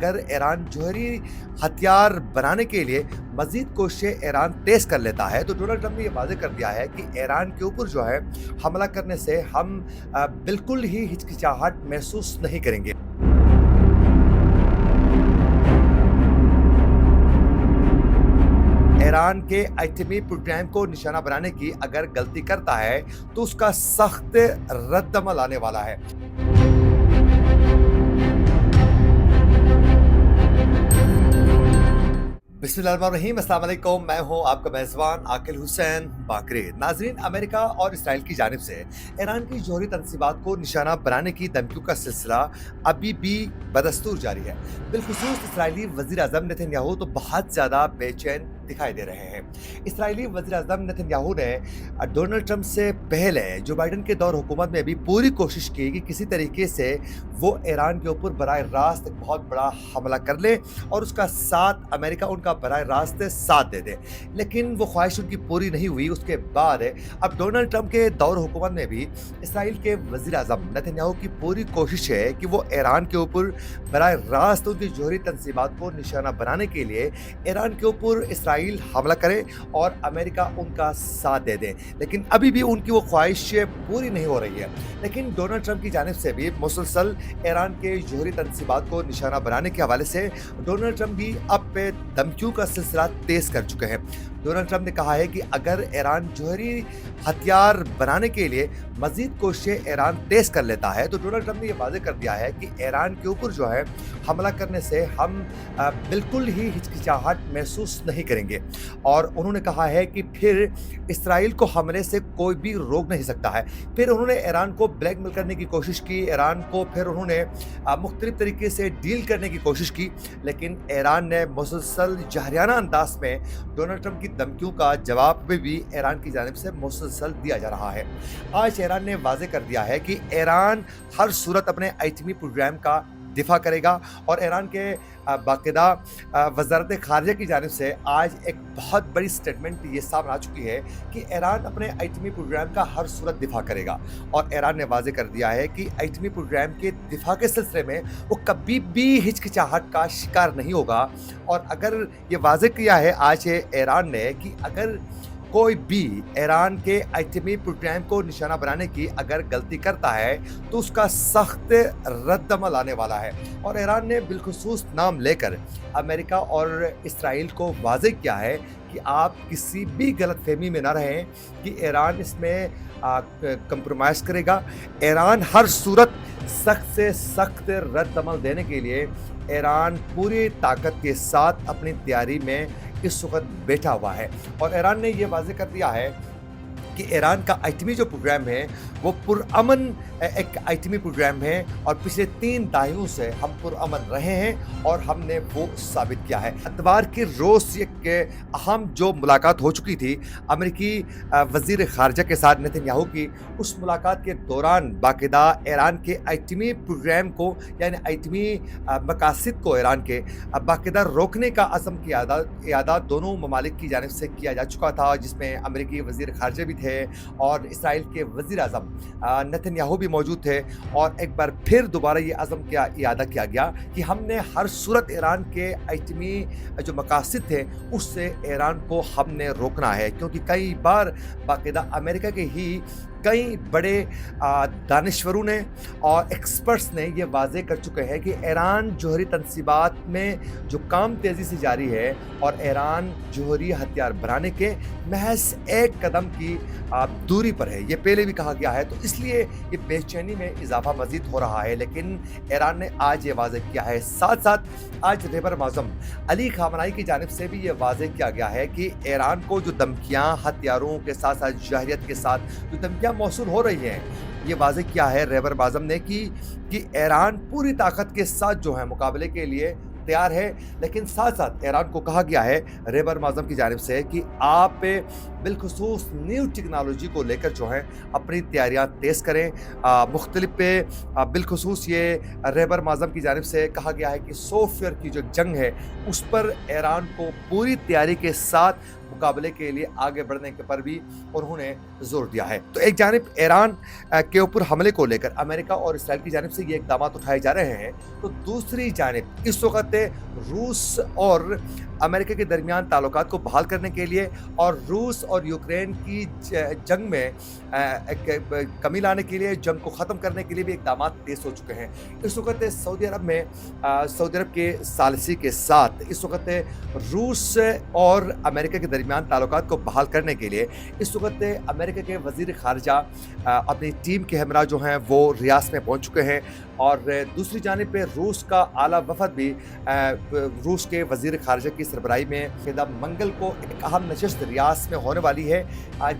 اگر ایران جوہری ہتھیار بنانے کے لیے مزید کوششیں ایران تیز کر لیتا ہے تو ڈونلڈ ٹرمپ نے یہ واضح کر دیا ہے کہ ایران کے اوپر جو ہے حملہ کرنے سے ہم بالکل ہی ہچکچاہٹ محسوس نہیں کریں گے۔ ایران کے ایٹمی پروگرام کو نشانہ بنانے کی اگر غلطی کرتا ہے تو اس کا سخت رد عمل آنے والا ہے۔ بسم اللہ الرحمن الرحیم، السلام علیکم، میں ہوں آپ کا میزبان عاقل حسین باقری۔ ناظرین، امریکہ اور اسرائیل کی جانب سے ایران کی جوہری تنصیبات کو نشانہ بنانے کی دھمکیوں کا سلسلہ ابھی بھی بدستور جاری ہے۔ بالخصوص اسرائیلی وزیر اعظم نتن یاہو تو بہت زیادہ بے چین دکھائی دے رہے ہیں۔ اسرائیلی وزیر اعظم نتن یاہو نے ڈونلڈ ٹرمپ سے پہلے جو بائیڈن کے دور حکومت میں بھی پوری کوشش کی کہ کسی طریقے سے وہ ایران کے اوپر براہ راست ایک بہت بڑا حملہ کر لے اور اس کا ساتھ امریکہ ان کا براہ راست ساتھ دے دے، لیکن وہ خواہش ان کی پوری نہیں ہوئی۔ اس کے بعد اب ڈونلڈ ٹرمپ کے دور حکومت میں بھی اسرائیل کے وزیر اعظم نتن یاہو کی پوری کوشش ہے کہ وہ ایران کے اوپر براہ راست ان کی جوہری تنصیبات کو نشانہ بنانے کے لیے ایران کے اوپر اسرائیل حملہ کرے اور امریکہ ان کا ساتھ دے دے، لیکن ابھی بھی ان کی وہ خواہش پوری نہیں ہو رہی ہے۔ لیکن ڈونلڈ ٹرمپ کی جانب سے بھی مسلسل ایران کے جوہری تنصیبات کو نشانہ بنانے کے حوالے سے ڈونلڈ ٹرمپ بھی اب پہ دھمکیوں کا سلسلہ تیز کر چکے ہیں۔ ڈونلڈ ٹرمپ نے کہا ہے کہ اگر ایران جوہری ہتھیار بنانے کے لیے مزید کوششیں ایران تیز کر لیتا ہے تو ڈونلڈ ٹرمپ نے یہ واضح کر دیا ہے کہ ایران کے اوپر جو ہے حملہ کرنے سے ہم بالکل ہی ہچکچاہٹ محسوس نہیں کریں گے، اور انہوں نے کہا ہے کہ پھر اسرائیل کو حملے سے کوئی بھی روک نہیں سکتا ہے۔ پھر انہوں نے ایران کو بلیک میل کرنے کی کوشش کی، ایران کو پھر انہوں نے مختلف طریقے سے ڈیل کرنے کی کوشش کی، لیکن ایران نے مسلسل جاہرانہ انداز میں ڈونلڈ ٹرمپ کی دھمکیوں کا جواب بھی ایران کی جانب سے مسلسل دیا جا رہا ہے۔ آج ایران نے واضح کر دیا ہے کہ ایران ہر صورت اپنے ایٹمی پروگرام کا دفاع کرے گا، اور ایران کے باقاعدہ وزارت خارجہ کی جانب سے آج ایک بہت بڑی سٹیٹمنٹ یہ سامنے آ چکی ہے کہ ایران اپنے ایٹمی پروگرام کا ہر صورت دفاع کرے گا، اور ایران نے واضح کر دیا ہے کہ ایٹمی پروگرام کے دفاع کے سلسلے میں وہ کبھی بھی ہچکچاہٹ کا شکار نہیں ہوگا۔ اور اگر یہ واضح کیا ہے آج ایران نے کہ اگر کوئی بھی ایران کے ایٹمی پروگرام کو نشانہ بنانے کی اگر غلطی کرتا ہے تو اس کا سخت رد عمل آنے والا ہے، اور ایران نے بالخصوص نام لے کر امریکہ اور اسرائیل کو واضح کیا ہے کہ آپ کسی بھی غلط فہمی میں نہ رہیں کہ ایران اس میں کمپرومائز کرے گا۔ ایران ہر صورت سخت سے سخت رد عمل دینے کے لیے ایران پوری طاقت کے ساتھ اپنی تیاری میں اس وقت بیٹھا ہوا ہے، اور ایران نے یہ واضح کر دیا ہے کہ ایران کا ایٹمی جو پروگرام ہے وہ پرامن ایک ایٹمی پروگرام ہے، اور پچھلے 3 دہائیوں سے ہم پرامن رہے ہیں اور ہم نے وہ ثابت کیا ہے۔ اتوار کے روز ایک اہم جو ملاقات ہو چکی تھی امریکی وزیر خارجہ کے ساتھ نتن یاہو کی، اس ملاقات کے دوران باقاعدہ ایران کے ایٹمی پروگرام کو یعنی ایٹمی مقاصد کو ایران کے باقاعدہ روکنے کا عزم کی اعادہ دونوں ممالک کی جانب سے کیا جا چکا تھا، جس میں امریکی وزیر خارجہ بھی تھے اور اسرائیل کے وزیر اعظم نتن یاہو بھی موجود تھے، اور ایک بار پھر دوبارہ یہ عزم کیا اعادہ کیا گیا کہ ہم نے ہر صورت ایران کے ایٹمی جو مقاصد تھے اس سے ایران کو ہم نے روکنا ہے، کیونکہ کئی بار باقاعدہ امریکہ کے ہی کئی بڑے دانشوروں نے اور ایکسپرٹس نے یہ واضح کر چکے ہیں کہ ایران جوہری تنصیبات میں جو کام تیزی سے جاری ہے اور ایران جوہری ہتھیار بنانے کے محض ایک قدم کی دوری پر ہے، یہ پہلے بھی کہا گیا ہے، تو اس لیے یہ بے چینی میں اضافہ مزید ہو رہا ہے۔ لیکن ایران نے آج یہ واضح کیا ہے، ساتھ ساتھ آج رہبر معظم علی خامنائی کی جانب سے بھی یہ واضح کیا گیا ہے کہ ایران کو جو دھمکیاں ہتھیاروں کے ساتھ ساتھ جارحیت کے ساتھ جو دھمکیاں موصول ہو رہی ہیں، یہ واضح کیا ہے رہبر معظم نے کہ ایران پوری طاقت کے ساتھ جو ہے مقابلے کے لیے تیار ہے، لیکن ساتھ ساتھ ایران کو کہا گیا ہے رہبر معظم کی جانب سے کہ آپ بالخصوص نیو ٹیکنالوجی کو لے کر جو ہے اپنی تیاریاں تیز کریں۔ مختلف بالخصوص یہ رہبر معظم کی جانب سے کہا گیا ہے کہ سافٹ ویئر کی جو جنگ ہے اس پر ایران کو پوری تیاری کے ساتھ मुकाबले के लिए आगे बढ़ने के पर भी उन्होंने जोर दिया है। तो एक जानिब ईरान के ऊपर हमले को लेकर अमेरिका और इसराइल की जानिब से ये इक़दामात उठाए जा रहे हैं, तो दूसरी जानिब इस वक़्त रूस और अमेरिका के दरमियान ताल्लुकात को बहाल करने के लिए और रूस और यूक्रेन की जंग में कमी लाने के लिए, जंग को ख़त्म करने के लिए भी इक़दामात तेज़ हो चुके हैं। इस वक़्त सऊदी अरब में सऊदी अरब के सालिसी के साथ इस वक़्त रूस और अमेरिका के दरमियान ताल्लुकात को बहाल करने के लिए इस वक़्त अमेरिका के वज़ीर ख़ारिजा अपनी टीम के हमरा जो हैं वो रियाद में पहुँच चुके हैं और दूसरी जानिब पे रूस का आला वफ़द भी रूस के वज़ीर ख़ारिजा की सरबराही में क़िदा मंगल को एक अहम नशस्त रियाद में होने वाली है,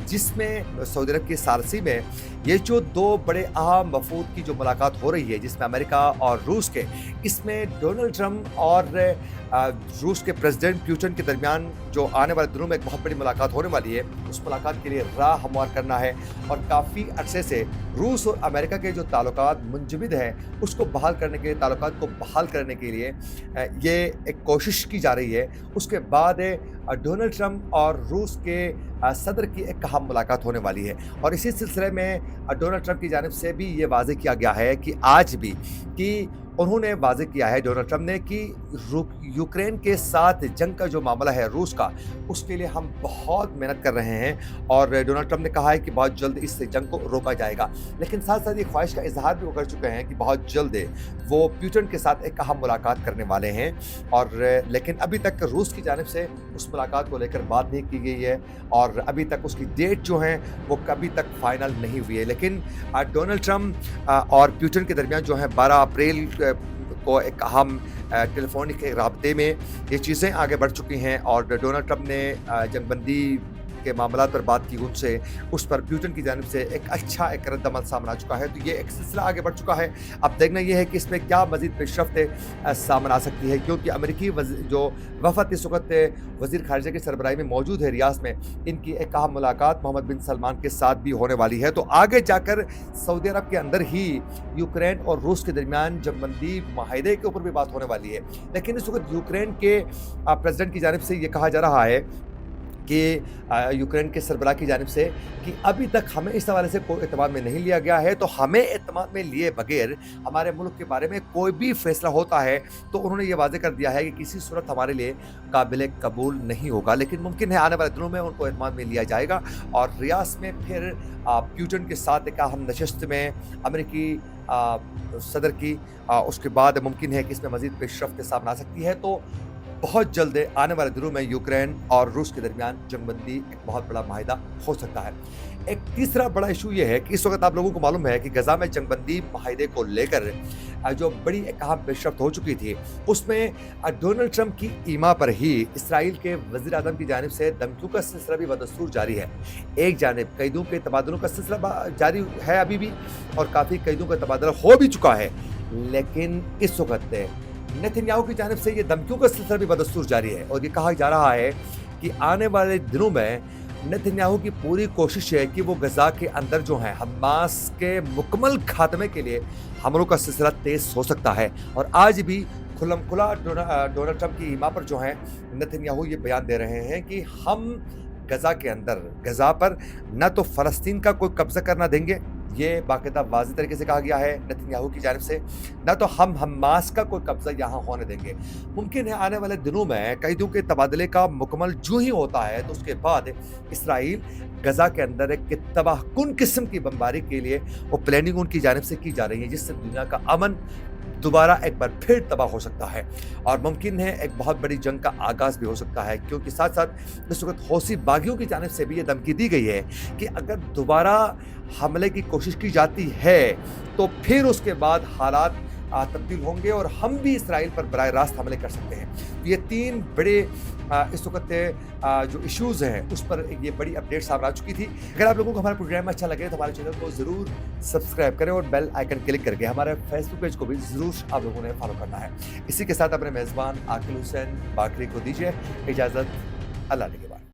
जिसमें सऊदी अरब की सालसी में ये जो दो बड़े अहम वफूद की जो मुलाकात हो रही है, जिसमें अमेरिका और रूस के, इसमें डोनाल्ड ट्रंप और रूस के प्रेसिडेंट पुतिन के दरमियान जो आने वाले दिनों में एक बहुत बड़ी मुलाकात होने वाली है, उस मुलाकात के लिए राह हमवार करना है और काफ़ी अरसे से रूस और अमेरिका के जो ताल्लुकात मुंजमद हैं उसको बहाल करने के लिए, ताल्लुकात को बहाल करने के लिए ये एक कोशिश की जा रही है। उसके बाद डोनाल्ड ट्रंप और रूस के सदर की एक अहम मुलाकात होने वाली है और इसी सिलसिले में डोनाल्ड ट्रंप की जानिब से भी ये वाज़ेह किया गया है कि आज भी कि उन्होंने वाज़ेह किया है डोनाल्ड ट्रंप ने कि यूक्रेन के साथ जंग का जो मामला है रूस का, उसके लिए हम बहुत मेहनत कर रहे हैं और डोनाल्ड ट्रंप ने कहा है कि बहुत जल्द इस जंग को रोका जाएगा। लेकिन साथ साथ ये ख्वाहिश का इजहार भी वो कर चुके हैं कि बहुत जल्द वो पुतिन के साथ एक अहम मुलाकात करने वाले हैं और लेकिन अभी तक रूस की जानिब से उस मुलाकात को लेकर बात नहीं की गई है और अभी तक उसकी डेट जो है वो कभी तक फाइनल नहीं हुई है। लेकिन डोनाल्ड ट्रंप और पुतिन के दरमियान जो है 12 अप्रैल को एक अहम टेलीफोनिक राब्ते में ये चीज़ें आगे बढ़ चुकी हैं और डोनाल्ड ट्रंप ने जंगबंदी के मामला पर बात की उनसे, उस पर पुतिन की जानिब से एक अच्छा एक रद्द-अमल सामने आ चुका है। तो ये एक सिलसिला आगे बढ़ चुका है। अब देखना ये है कि इसमें क्या मज़ीद पेशरफ़्त सामने आ सकती है, क्योंकि अमेरिकी जो वफ़द इस वक़्त वज़ीर ख़ारिजा की सरबराही में मौजूद है रियाद में, इनकी एक अहम मुलाकात मोहम्मद बिन सलमान के साथ भी होने वाली है। तो आगे जाकर सऊदी अरब के अंदर ही यूक्रेन और रूस के दरमियान जंगबंदी माहिदे के ऊपर भी बात होने वाली है। लेकिन इस वक़्त यूक्रेन के प्रेसिडेंट की जानिब से ये कहा जा रहा है कि यूक्रेन के सरबराह की जानिब से कि अभी तक हमें इस हवाले से कोई एतमाद में नहीं लिया गया है, तो हमें एतमाद में लिए बगैर हमारे मुल्क के बारे में कोई भी फैसला होता है तो उन्होंने ये वाज़ेह कर दिया है कि किसी सूरत हमारे लिए काबिल कबूल नहीं होगा। लेकिन मुमकिन है आने वाले दिनों में उनको एतमाद में लिया जाएगा और रियाद में फिर पुतिन के साथ एक अहम नशस्त में अमेरिकी सदर की उसके बाद मुमकिन है कि इसमें मज़ीद पेशरफ़्त सामने आ सकती है। तो बहुत जल्द आने वाले दिनों में यूक्रेन और रूस के दरमियान जंगबंदी एक बहुत बड़ा माहिदा हो सकता है। एक तीसरा बड़ा इशू ये है कि इस वक्त आप लोगों को मालूम है कि गजा में जंगबंदी माहिदे को लेकर जो बड़ी एक अहम पेशरफ्त हो चुकी थी, उसमें डोनाल्ड ट्रंप की ईमा पर ही इसराइल के वज़ीर आज़म की जानिब से धमकियों का सिलसिला भी बदस्तूर जारी है। एक जानिब कैदियों के तबादलों का सिलसिला जारी है अभी भी और काफ़ी कैदियों का तबादला हो भी चुका है, लेकिन इस वक्त नेतन्याहू की जानिब से ये धमकियों का सिलसिला भी बदस्तूर जारी है और ये कहा जा रहा है कि आने वाले दिनों में नेतन्याहू की पूरी कोशिश है कि वो गजा के अंदर जो है हमास के मुकम्मल खात्मे के लिए हमलों का सिलसिला तेज हो सकता है। और आज भी खुल्लम-खुला डोनाल्ड ट्रंप की ईमा पर जो है नेतन्याहू ये बयान दे रहे हैं कि हम गजा के अंदर गजा पर न तो फ़लस्तीन का कोई कब्ज़ा करना देंगे, ये बाकायदा वाज़ेह तरीके से कहा गया है नेतन्याहू की जानिब से, न तो हम हमास का कोई कब्ज़ा यहाँ होने देंगे। मुमकिन है आने वाले दिनों में कैदियों के तबादले का मुकम्मल जो ही होता है तो उसके बाद इसराइल गजा के अंदर एक तबाहकुन किस्म की बमबारी के लिए वो प्लानिंग उनकी जानिब से की जा रही है, जिससे दुनिया का अमन दोबारा एक बार फिर तबाह हो सकता है और मुमकिन है एक बहुत बड़ी जंग का आगाज़ भी हो सकता है। क्योंकि साथ साथ इस वक्त हौसी बागियों की जानिब से भी ये धमकी दी गई है कि अगर दोबारा हमले की कोशिश की जाती है तो फिर उसके बाद हालात तब्दील होंगे और हम भी इसराइल पर बराह रास्त हमले कर सकते हैं। ये तीन बड़े इस वक्त जो इश्यूज़ हैं उस पर ये बड़ी अपडेट सामने आ चुकी थी। अगर आप लोगों को हमारा प्रोग्राम अच्छा लगे तो हमारे चैनल को ज़रूर सब्सक्राइब करें और बेल आइकन क्लिक करके हमारे फेसबुक पेज को भी ज़रूर आप लोगों ने फॉलो करना है। इसी के साथ अपने मेज़बान आकिल हुसैन बाकरी को दीजिए इजाज़त। अल्लाह ने